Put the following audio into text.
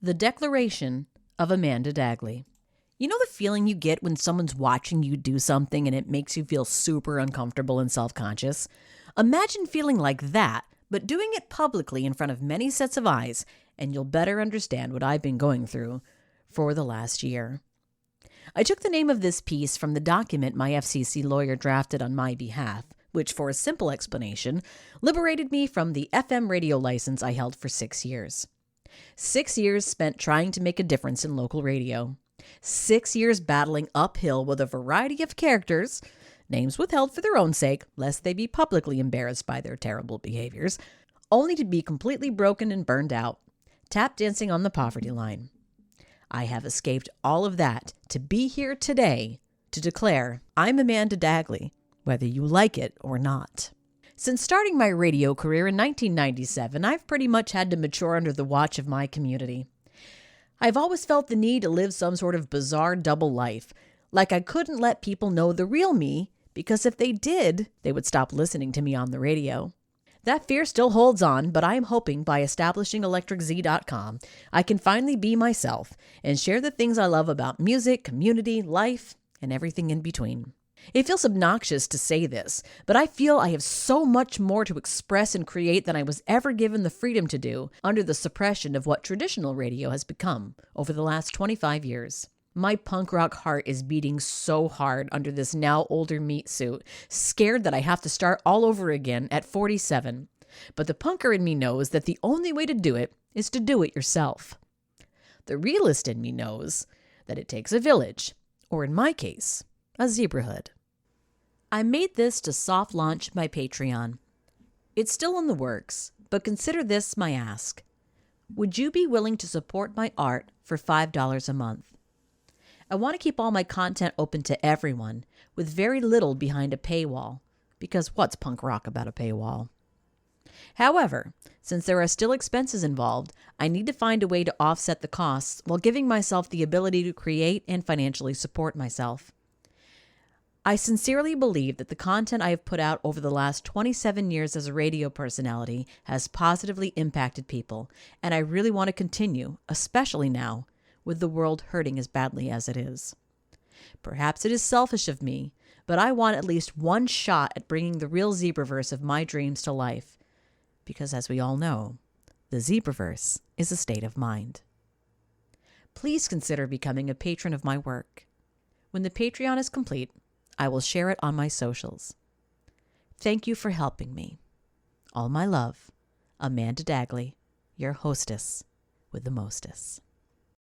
The Declaration of Amanda Dagley. You know the feeling you get when someone's watching you do something and it makes you feel super uncomfortable and self-conscious? Imagine feeling like that, but doing it publicly in front of many sets of eyes, and you'll better understand what I've been going through for the last year. I took the name of this piece from the document my FCC lawyer drafted on my behalf, which, for a simple explanation, liberated me from the FM radio license I held for 6 years. 6 years spent trying to make a difference in local radio. 6 years battling uphill with a variety of characters, names withheld for their own sake, lest they be publicly embarrassed by their terrible behaviors, only to be completely broken and burned out, tap dancing on the poverty line. I have escaped all of that to be here today to declare I'm Amanda Dagley, whether you like it or not. Since starting my radio career in 1997, I've pretty much had to mature under the watch of my community. I've always felt the need to live some sort of bizarre double life, like I couldn't let people know the real me, because if they did, they would stop listening to me on the radio. That fear still holds on, but I am hoping by establishing ElectricZee.com, I can finally be myself and share the things I love about music, community, life, and everything in between. It feels obnoxious to say this, but I feel I have so much more to express and create than I was ever given the freedom to do under the suppression of what traditional radio has become over the last 25 years. My punk rock heart is beating so hard under this now older meat suit, scared that I have to start all over again at 47. But the punker in me knows that the only way to do it is to do it yourself. The realist in me knows that it takes a village, or in my case, a Zeeborhood. I made this to soft launch my Patreon. It's still in the works, but consider this my ask. Would you be willing to support my art for $5 a month? I want to keep all my content open to everyone, with very little behind a paywall, because what's punk rock about a paywall? However, since there are still expenses involved, I need to find a way to offset the costs while giving myself the ability to create and financially support myself. I sincerely believe that the content I have put out over the last 27 years as a radio personality has positively impacted people, and I really want to continue, especially now, with the world hurting as badly as it is. Perhaps it is selfish of me, but I want at least one shot at bringing the real Zebraverse of my dreams to life, because as we all know, the Zebraverse is a state of mind. Please consider becoming a patron of my work. When the Patreon is complete, I will share it on my socials. Thank you for helping me. All my love, Amanda Dagley, your hostess with the mostess.